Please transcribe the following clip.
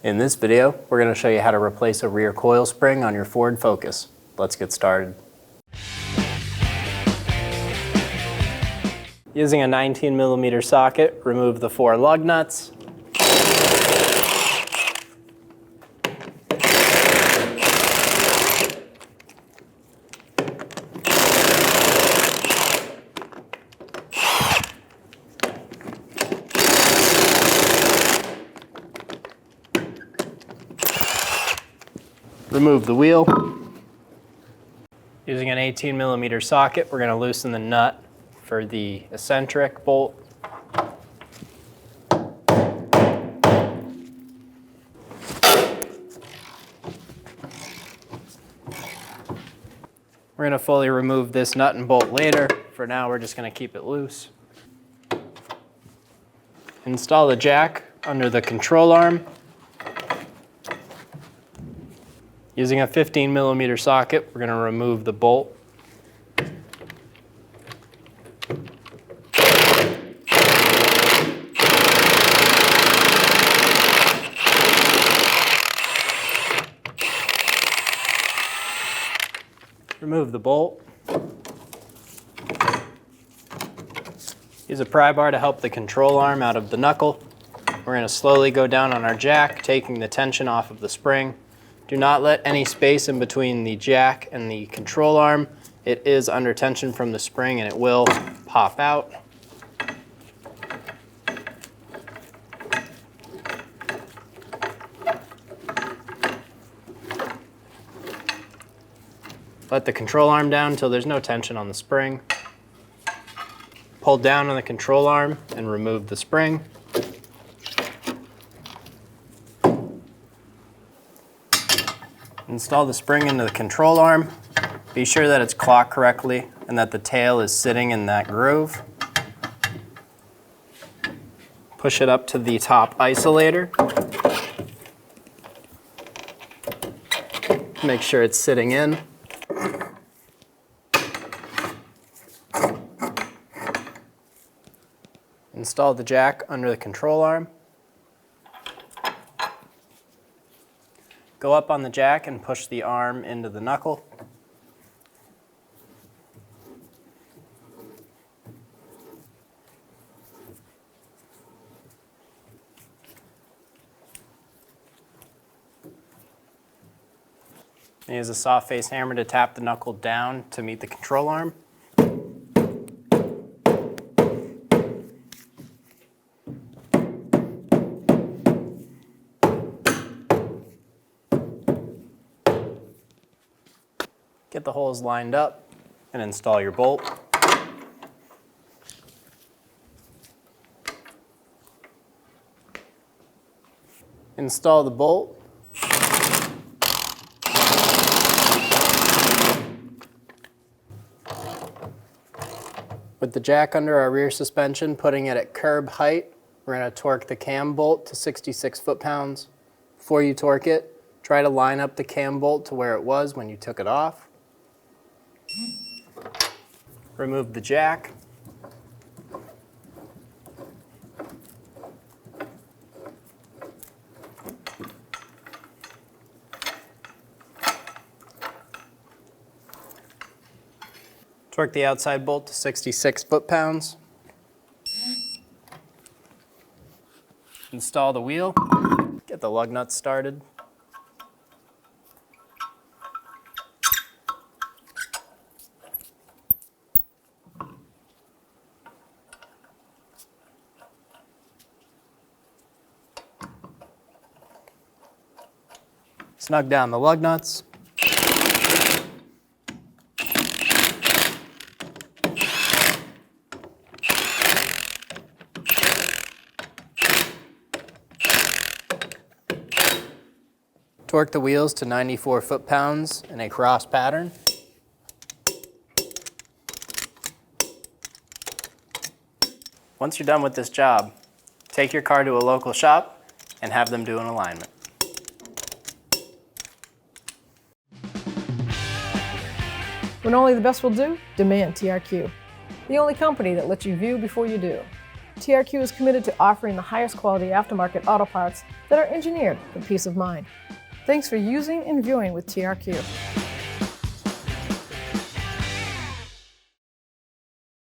In this video, we're going to show you how to replace a rear coil spring on your Ford Focus. Let's get started. Using a 19mm socket, remove the 4 lug nuts. Remove the wheel. Using an 18mm socket, we're going to loosen the nut for the eccentric bolt. We're going to fully remove this nut and bolt later. For now, we're just going to keep it loose. Install the jack under the control arm. Using a 15mm socket, we're going to remove the bolt. Remove the bolt. Use a pry bar to help the control arm out of the knuckle. We're going to slowly go down on our jack, taking the tension off of the spring. Do not let any space in between the jack and the control arm. It is under tension from the spring and it will pop out. Let the control arm down until there's no tension on the spring. Pull down on the control arm and remove the spring. Install the spring into the control arm. Be sure that it's clocked correctly and that the tail is sitting in that groove. Push it up to the top isolator. Make sure it's sitting in. Install the jack under the control arm. Go up on the jack and push the arm into the knuckle. Use a soft face hammer to tap the knuckle down to meet the control arm. Get the holes lined up and install your bolt. Install the bolt. With the jack under our rear suspension, putting it at curb height, we're going to torque the cam bolt to 66 foot-pounds. Before you torque it, try to line up the cam bolt to where it was when you took it off. Remove the jack. Torque the outside bolt to 66 foot-pounds. Install the wheel. Get the lug nuts started. Snug down the lug nuts. Torque the wheels to 94 foot-pounds in a cross pattern. Once you're done with this job, take your car to a local shop and have them do an alignment. When only the best will do, demand TRQ. The only company that lets you view before you do. TRQ is committed to offering the highest quality aftermarket auto parts that are engineered for peace of mind. Thanks for using and viewing with TRQ.